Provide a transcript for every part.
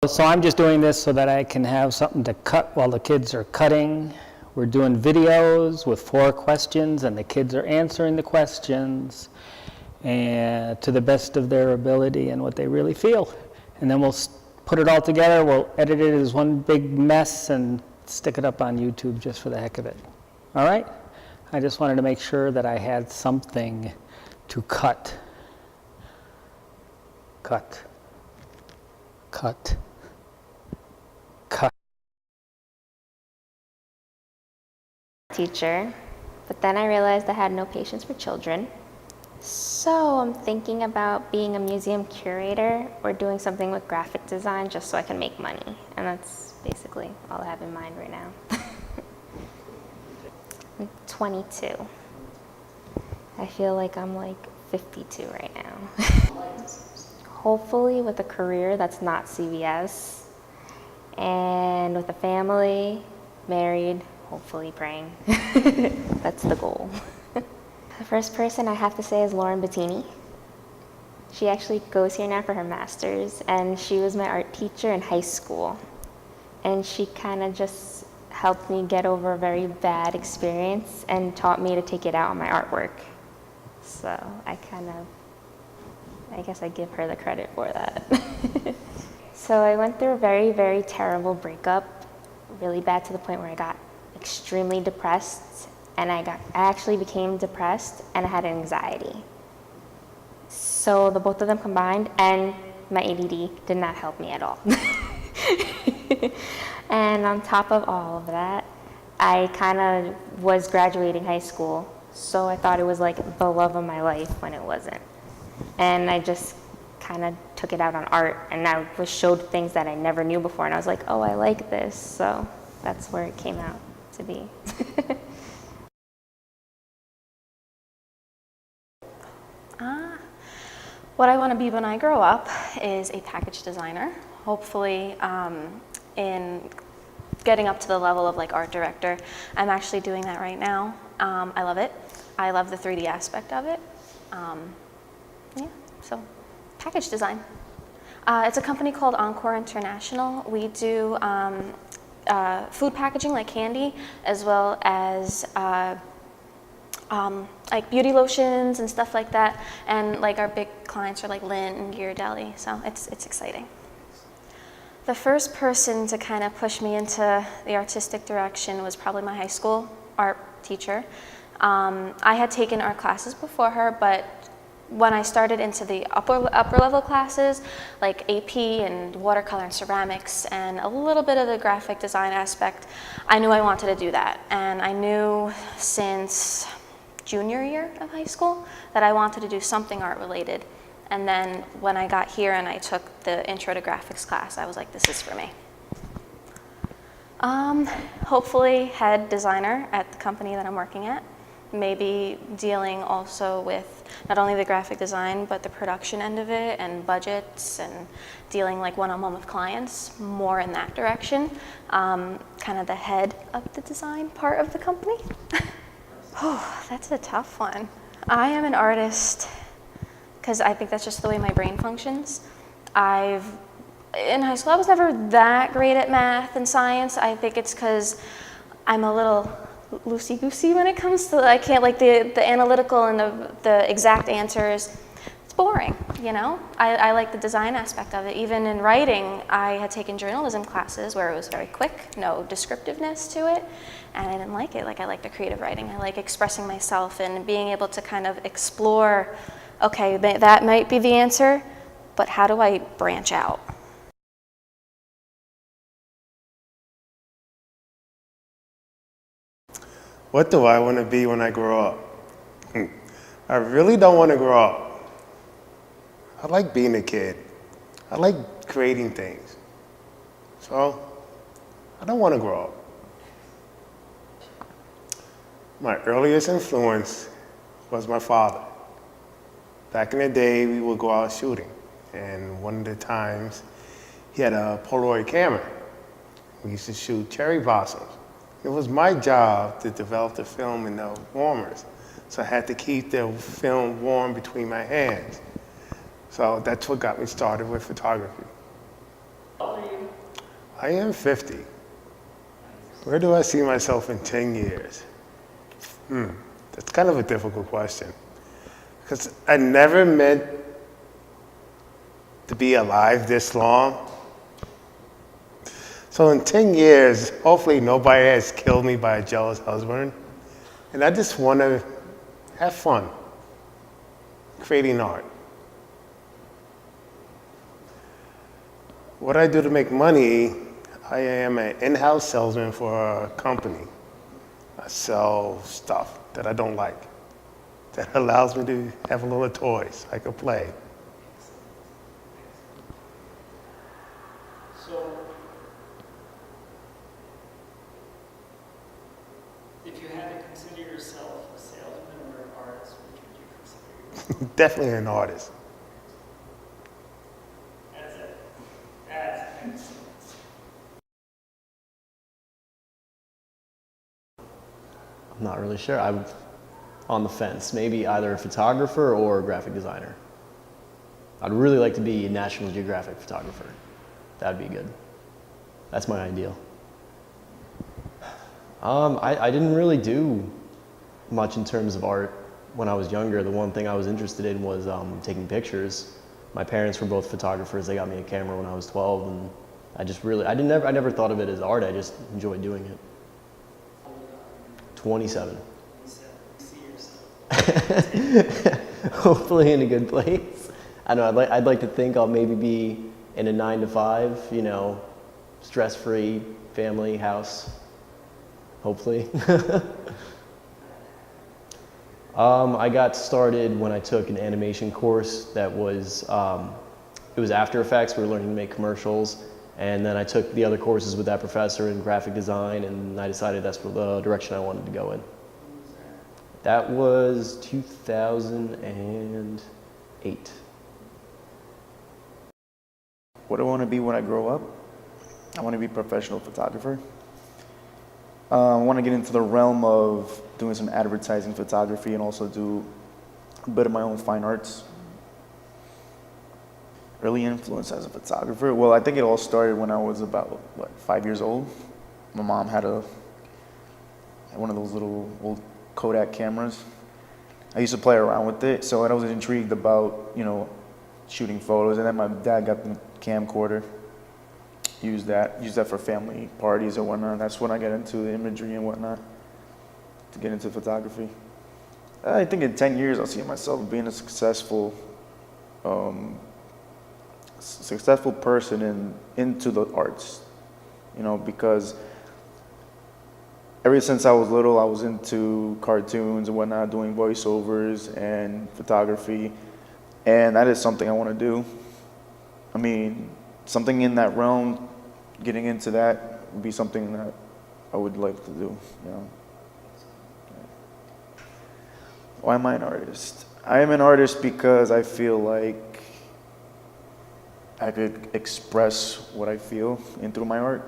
So I'm just doing this so that I can have something to cut while the kids are cutting. We're doing videos with 4 questions, and the kids are answering the questions and to the best of their ability and what they really feel. And then we'll put it all together, we'll edit it as one big mess and stick it up on YouTube just for the heck of it. All right? I just wanted to make sure that I had something to cut. Cut. Cut. Cut. Teacher, but then I realized I had no patience for children. So I'm thinking about being a museum curator or doing something with graphic design just so I can make money. And that's basically all I have in mind right now. I'm 22. I feel like I'm like 52 right now. Hopefully with a career that's not CVS and with a family, married, hopefully praying. That's the goal. The first person I have to say is Lauren Bettini. She actually goes here now for her master's, and she was my art teacher in high school. And she kind of just helped me get over a very bad experience and taught me to take it out on my artwork. So I guess I give her the credit for that. So I went through a very, very terrible breakup, really bad to the point where I got extremely depressed, and I actually became depressed and I had anxiety. So the both of them combined, and my ADD did not help me at all. And on top of all of that, I kind of was graduating high school, so I thought it was like the love of my life when it wasn't. And I just kind of took it out on art, and I was showed things that I never knew before, and I was like, oh, I like this. So that's where it came out to be. What I want to be when I grow up is a package designer, hopefully in getting up to the level of like art director. I'm actually doing that right now. I love it. I love the 3D aspect of it. Yeah, so package design. It's a company called Encore International. We do food packaging like candy, as well as like beauty lotions and stuff like that. And like our big clients are like Lynn and Ghirardelli, so it's exciting. The first person to kind of push me into the artistic direction was probably my high school art teacher. I had taken art classes before her, but when I started into the upper level classes, like AP and watercolor and ceramics and a little bit of the graphic design aspect, I knew I wanted to do that. And I knew since junior year of high school that I wanted to do something art related. And then when I got here and I took the intro to graphics class, I was like, this is for me. Hopefully head designer at the company that I'm working at. Maybe dealing also with not only the graphic design, but the production end of it and budgets and dealing like one-on-one with clients, more in that direction. Kind of the head of the design part of the company. Oh, that's a tough one. I am an artist because I think that's just the way my brain functions. In high school, I was never that great at math and science. I think it's because I'm a little loosey-goosey when it comes to, I can't like the analytical and the exact answers. It's boring, you know? I like the design aspect of it. Even in writing, I had taken journalism classes where it was very quick, no descriptiveness to it, and I didn't like it. Like, I like the creative writing. I like expressing myself and being able to kind of explore, okay, that might be the answer, but how do I branch out? What do I want to be when I grow up? I really don't want to grow up. I like being a kid. I like creating things. So, I don't want to grow up. My earliest influence was my father. Back in the day, we would go out shooting. And one of the times, he had a Polaroid camera. We used to shoot cherry blossoms. It was my job to develop the film in the warmers. So I had to keep the film warm between my hands. So that's what got me started with photography. I am 50. Where do I see myself in 10 years? That's kind of a difficult question. Because I never meant to be alive this long. So in 10 years, hopefully nobody has killed me by a jealous husband. And I just want to have fun creating art. What I do to make money, I am an in-house salesman for a company. I sell stuff that I don't like, that allows me to have a little toys I can play. So, if you had to consider yourself a salesman or an artist, which would you consider yourself? Definitely an artist. That's it. That's excellent. I'm not really sure. I'm on the fence. Maybe either a photographer or a graphic designer. I'd really like to be a National Geographic photographer. That'd be good. That's my ideal. I didn't really do much in terms of art when I was younger. The one thing I was interested in was taking pictures. My parents were both photographers. They got me a camera when I was 12, and I never thought of it as art. I just enjoyed doing it. 27. Hopefully in a good place. I know I'd like to think I'll maybe be in a 9 to 5, you know, stress-free family house. Hopefully. I got started when I took an animation course that was, it was After Effects. We were learning to make commercials. And then I took the other courses with that professor in graphic design, and I decided that's the direction I wanted to go in. That was 2008. What do I want to be when I grow up? I want to be a professional photographer. I want to get into the realm of doing some advertising photography and also do a bit of my own fine arts. Early influence as a photographer? Well, I think it all started when I was about, 5 years old. My mom had one of those little old Kodak cameras. I used to play around with it, so I was intrigued about, shooting photos. And then my dad got the camcorder, used that for family parties or whatnot. That's when I got into the imagery and whatnot, to get into photography. I think in 10 years, I'll see myself being a successful person into the arts, because ever since I was little, I was into cartoons and whatnot, doing voiceovers and photography, and that is something I want to do. I mean, something in that realm, getting into that would be something that I would like to do, Why am I an artist? I am an artist because I feel like I could express what I feel through my art.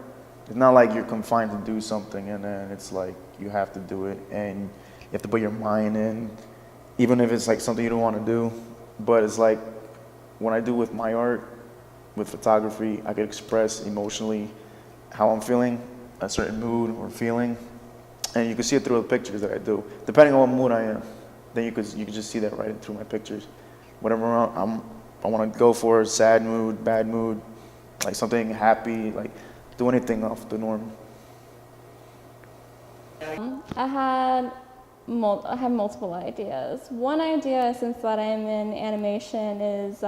It's not like you're confined to do something and then it's like you have to do it and you have to put your mind in, even if it's like something you don't want to do. But it's like when I do with my art, with photography, I could express emotionally how I'm feeling, a certain mood or feeling, and you can see it through the pictures that I do. Depending on what mood I am, then you could just see that right through my pictures. Whatever I want to go for, a sad mood, bad mood, like something happy, like do anything off the norm. I have multiple ideas. One idea, since that I'm in animation, is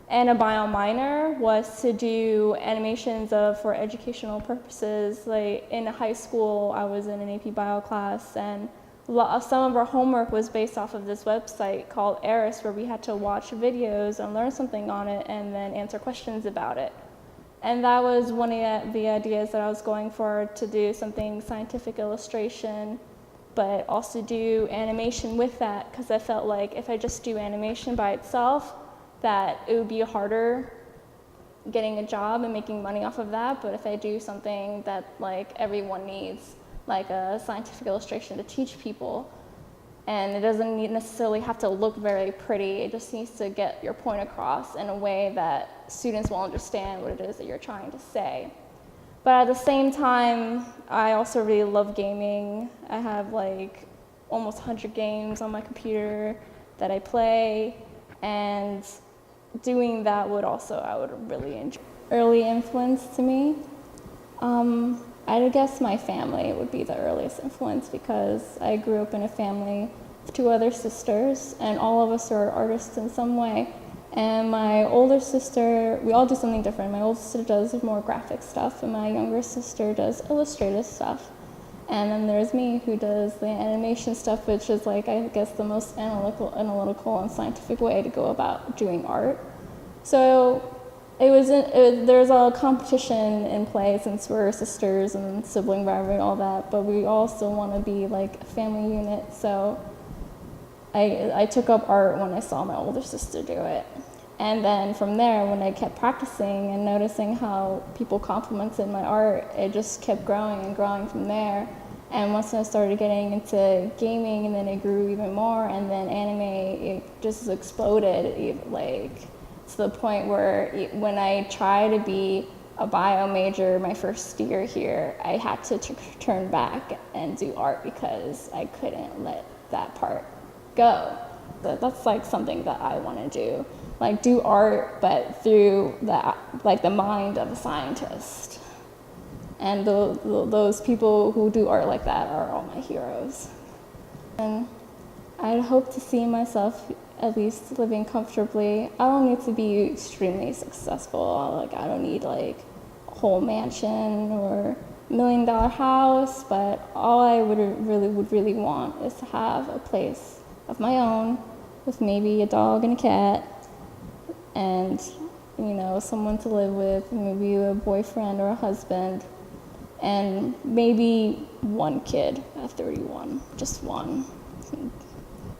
and a bio minor, was to do animations for educational purposes. Like in high school, I was in an AP bio class, and some of our homework was based off of this website called Eris, where we had to watch videos and learn something on it and then answer questions about it. And that was one of the ideas that I was going for, to do something scientific illustration, but also do animation with that, because I felt like if I just do animation by itself, that it would be harder getting a job and making money off of that. But if I do something that like everyone needs, like a scientific illustration to teach people, and it doesn't necessarily have to look very pretty, it just needs to get your point across in a way that students will understand what it is that you're trying to say. But at the same time, I also really love gaming. I have like almost 100 games on my computer that I play, and doing that I would really enjoy. Early influence to me, I guess my family would be the earliest influence, because I grew up in a family of 2 other sisters, and all of us are artists in some way. And my older sister, we all do something different. My older sister does more graphic stuff, and my younger sister does illustrative stuff. And then there's me, who does the animation stuff, which is like, I guess, the most analytical and scientific way to go about doing art. So there's a competition in play, since we're sisters and sibling rivalry and all that, but we all still want to be like a family unit. So I took up art when I saw my older sister do it. And then from there, when I kept practicing and noticing how people complimented my art, it just kept growing and growing from there. And once I started getting into gaming, and then it grew even more, and then anime, it just exploded, like, to the point where when I tried to be a bio major my first year here, I had to turn back and do art because I couldn't let that part go. That's like something that I want to do, like do art, but through the mind of a scientist. And those people who do art like that are all my heroes. And I hope to see myself at least living comfortably. I don't need to be extremely successful. Like, I don't need like a whole mansion or $1 million house, but all I would really want is to have a place of my own with maybe a dog and a cat, and someone to live with, maybe a boyfriend or a husband, and maybe 1 kid at 31, just 1.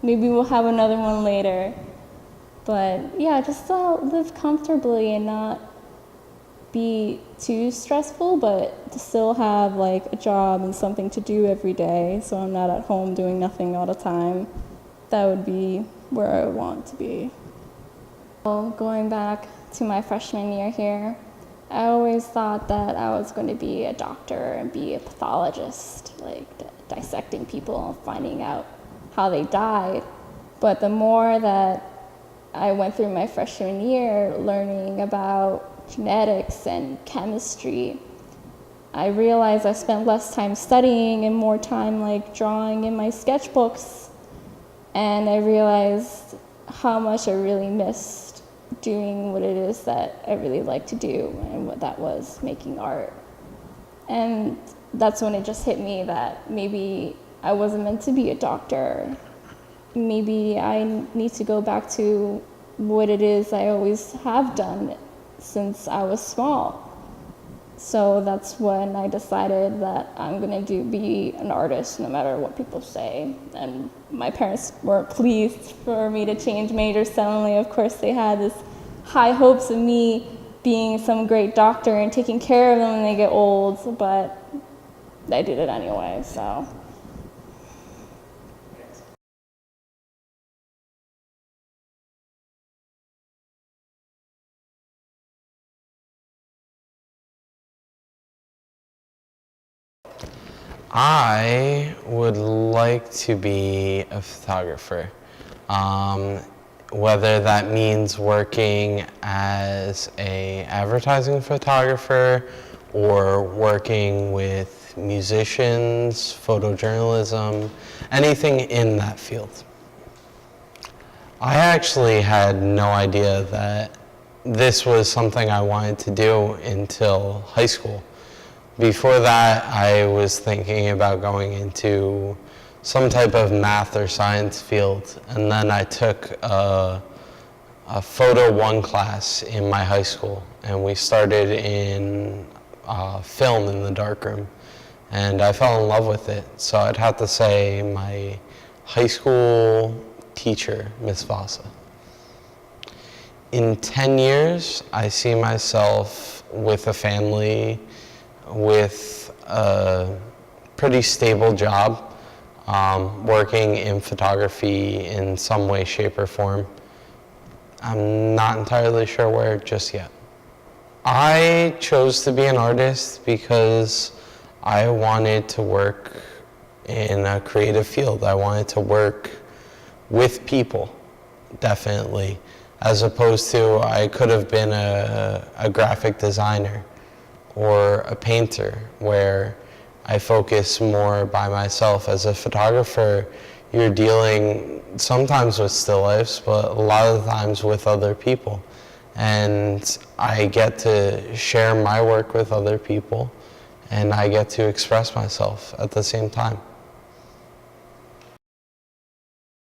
Maybe we'll have another one later. But yeah, just live comfortably and not be too stressful, but to still have like a job and something to do every day, so I'm not at home doing nothing all the time. That would be where I want to be. Well, going back to my freshman year here, I always thought that I was going to be a doctor and be a pathologist, like dissecting people and finding out how they died. But the more that I went through my freshman year learning about genetics and chemistry, I realized I spent less time studying and more time like drawing in my sketchbooks. And I realized how much I really missed doing what it is that I really like to do, and what that was making art. And that's when it just hit me that maybe I wasn't meant to be a doctor. Maybe I need to go back to what it is I always have done since I was small. So that's when I decided that I'm gonna be an artist no matter what people say. And my parents weren't pleased for me to change majors suddenly. Of course, they had this high hopes of me being some great doctor and taking care of them when they get old, but I did it anyway, so. I would like to be a photographer, whether that means working as an advertising photographer or working with musicians, photojournalism, anything in that field. I actually had no idea that this was something I wanted to do until high school. Before that, I was thinking about going into some type of math or science field, and then I took a Photo 1 class in my high school, and we started in film in the darkroom, and I fell in love with it. So I'd have to say my high school teacher, Miss Vasa. In 10 years, I see myself with a family, with a pretty stable job, working in photography in some way, shape, or form. I'm not entirely sure where just yet. I chose to be an artist because I wanted to work in a creative field. I wanted to work with people, definitely, as opposed to I could have been a graphic designer or a painter where I focus more by myself. As a photographer, you're dealing sometimes with still lifes, but a lot of the times with other people. And I get to share my work with other people, and I get to express myself at the same time.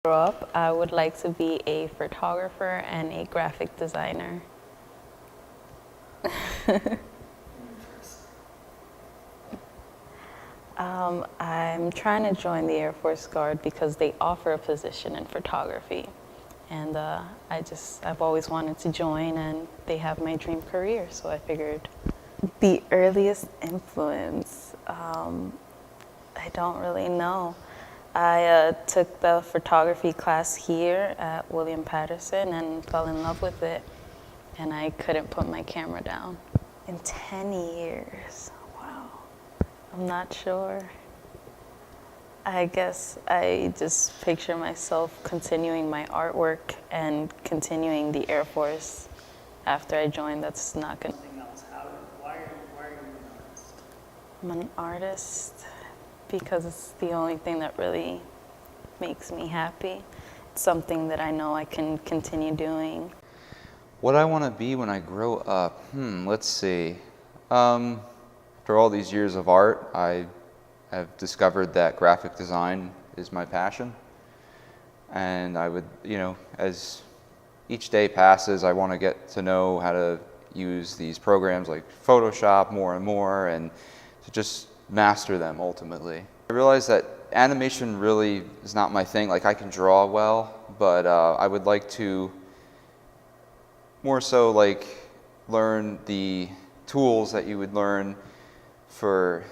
Grow up, I would like to be a photographer and a graphic designer. I'm trying to join the Air Force Guard because they offer a position in photography. And I've always wanted to join, and they have my dream career, so I figured. The earliest influence, I don't really know. I took the photography class here at William Patterson and fell in love with it, and I couldn't put my camera down. In 10 years, wow, I'm not sure. I guess I just picture myself continuing my artwork and continuing the Air Force after I joined. That's not gonna. Why are you an artist? I'm an artist because it's the only thing that really makes me happy. It's something that I know I can continue doing. What I want to be when I grow up? Let's see. After all these years of art, I have discovered that graphic design is my passion. And I would, as each day passes, I want to get to know how to use these programs like Photoshop more and more, and to just master them ultimately. I realized that animation really is not my thing. Like, I can draw well, but I would like to more so like learn the tools that you would learn for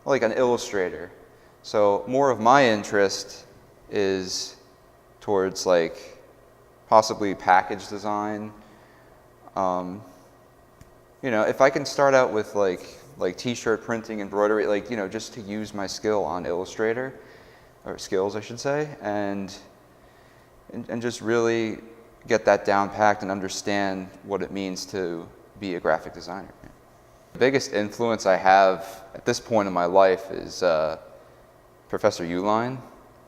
like an illustrator. So more of my interest is towards like possibly package design. If I can start out with like t-shirt printing, embroidery, just to use my skill on Illustrator, or skills I should say, and just really get that down packed and understand what it means to be a graphic designer. The biggest influence I have at this point in my life is Professor Uline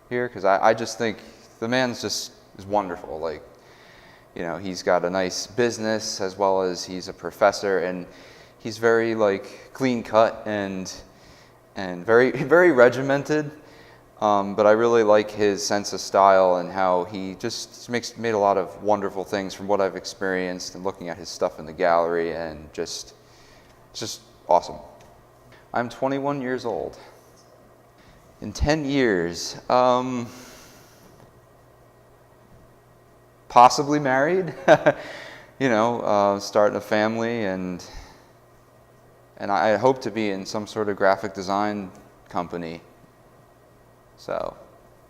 here, because I just think the man's is wonderful. He's got a nice business as well as he's a professor, and he's very clean cut and very very regimented. But I really like his sense of style and how he just made a lot of wonderful things from what I've experienced and looking at his stuff in the gallery, and it's just awesome. I'm 21 years old. In 10 years, possibly married, starting a family, and I hope to be in some sort of graphic design company. So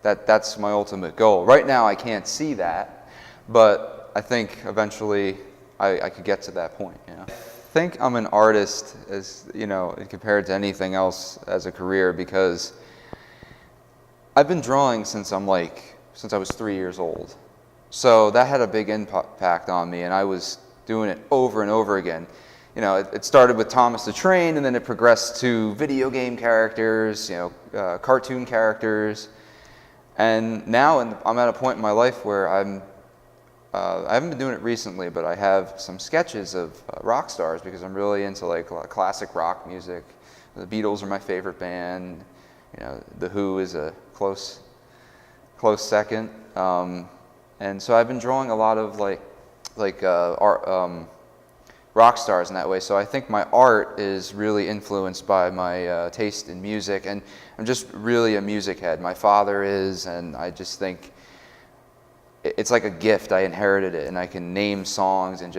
that's my ultimate goal. Right now I can't see that, but I think eventually I could get to that point. I think I'm an artist, as compared to anything else as a career, because I've been drawing since I was 3 years old. So that had a big impact on me, and I was doing it over and over again. It started with Thomas the Train, and then it progressed to video game characters, cartoon characters. And now I'm at a point in my life where I haven't been doing it recently, but I have some sketches of rock stars, because I'm really into classic rock music. The Beatles are my favorite band. The Who is a close second. And so I've been drawing a lot of rock stars in that way. So I think my art is really influenced by my taste in music, and I'm just really a music head. My father is, and I just think it's like a gift. I inherited it, and I can name songs, and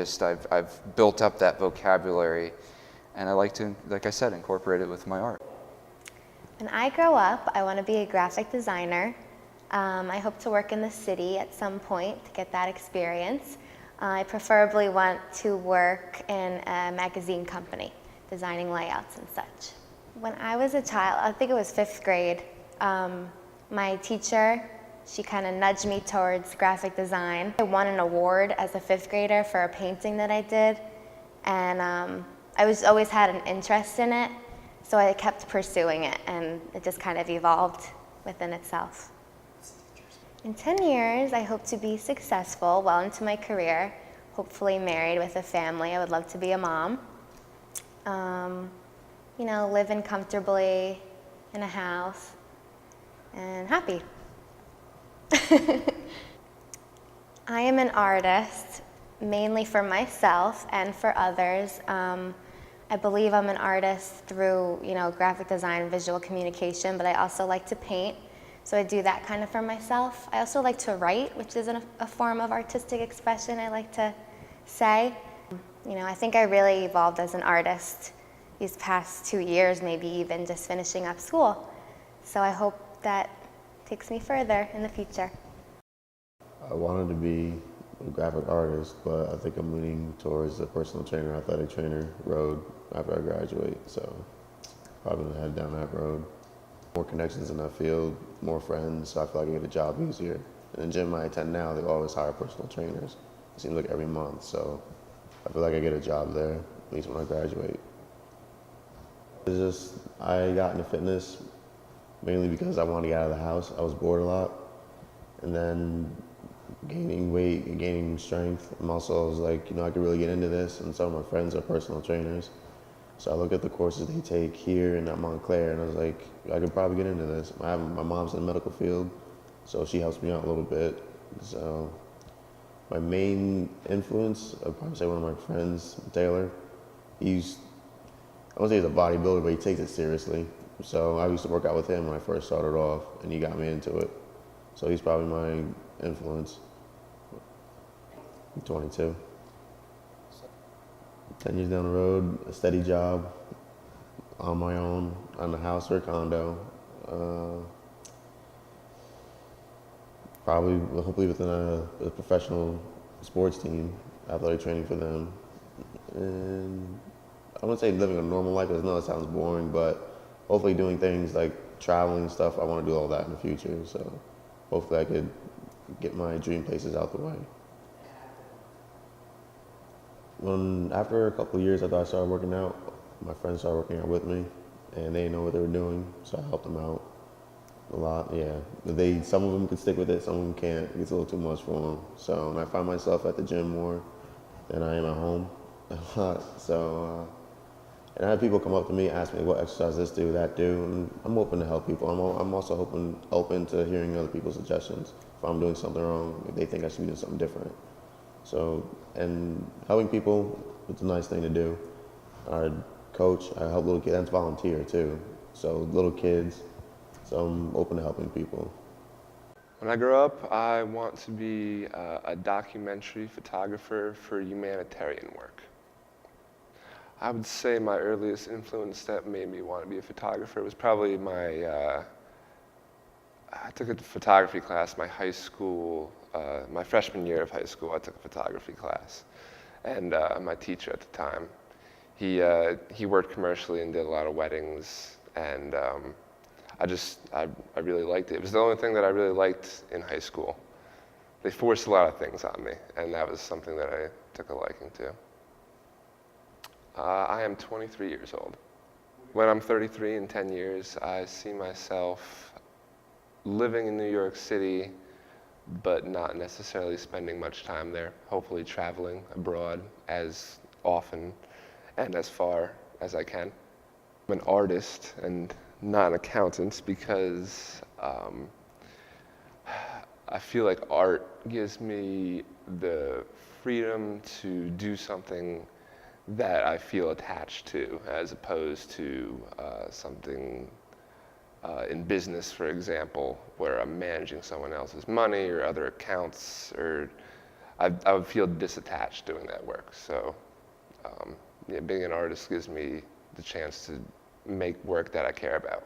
I've built up that vocabulary, and I like to, like I said, incorporate it with my art. When I grow up, I want to be a graphic designer. I hope to work in the city at some point to get that experience. I preferably want to work in a magazine company, designing layouts and such. When I was a child, I think it was 5th grade, my teacher, she kind of nudged me towards graphic design. I won an award as a 5th grader for a painting that I did, and I always had an interest in it, so I kept pursuing it, and it just kind of evolved within itself. In 10 years, I hope to be successful well into my career, hopefully married with a family. I would love to be a mom. You know, living comfortably in a house and happy. I am an artist, mainly for myself and for others. I believe I'm an artist through, you know, graphic design and visual communication, but I also like to paint. So I do that kind of for myself. I also like to write, which is a form of artistic expression, I like to say. You know, I think I really evolved as an artist these past 2 years, maybe even just finishing up school. So I hope that takes me further in the future. I wanted to be a graphic artist, but I think I'm leaning towards the personal trainer, athletic trainer road after I graduate. So probably gonna head down that road. More connections in that field, more friends, so I feel like I get a job easier. And the gym I attend now, they always hire personal trainers. It seems like every month, so I feel like I get a job there, at least when I graduate. It's just, I got into fitness mainly because I wanted to get out of the house. I was bored a lot. And then gaining weight and gaining strength. And also I was like, you know, I could really get into this, and some of my friends are personal trainers. So I look at the courses they take here and at Montclair, and I was like, I could probably get into this. My mom's in the medical field, so she helps me out a little bit. So my main influence, I'd probably say one of my friends, Taylor. I won't say he's a bodybuilder, but he takes it seriously. So I used to work out with him when I first started off, and he got me into it. So he's probably my influence. I'm 22. 10 years down the road, a steady job, on my own, on a house or a condo. Probably, hopefully within a professional sports team, athletic training for them. And I wouldn't say living a normal life, because I know it sounds boring, but hopefully doing things like traveling and stuff. I want to do all that in the future, so hopefully I could get my dream places out the way. After a couple of years after I started working out, my friends started working out with me, and they didn't know what they were doing, so I helped them out a lot. Yeah, some of them can stick with it, some of them can't. It gets a little too much for them. So I find myself at the gym more than I am at home a lot. So, and I have people come up to me, ask me what exercise this do, that do, and I'm open to help people. I'm also open to hearing other people's suggestions. If I'm doing something wrong, if they think I should be doing something different. So, and helping people, it's a nice thing to do. I coach, I help little kids, that's volunteer too. So little kids, so I'm open to helping people. When I grow up, I want to be a documentary photographer for humanitarian work. I would say my earliest influence that made me want to be a photographer was probably I took a photography class my high school, my freshman year of high school. I took a photography class, and my teacher at the time, he worked commercially and did a lot of weddings, and I really liked it. It was the only thing that I really liked in high school. They forced a lot of things on me, and that was something that I took a liking to. I am 23 years old. When I'm 33 in 10 years, I see myself living in New York City, but not necessarily spending much time there, hopefully traveling abroad as often and as far as I can. I'm an artist and not an accountant because I feel like art gives me the freedom to do something that I feel attached to, as opposed to something in business, for example, where I'm managing someone else's money or other accounts, or I would feel disattached doing that work. So being an artist gives me the chance to make work that I care about.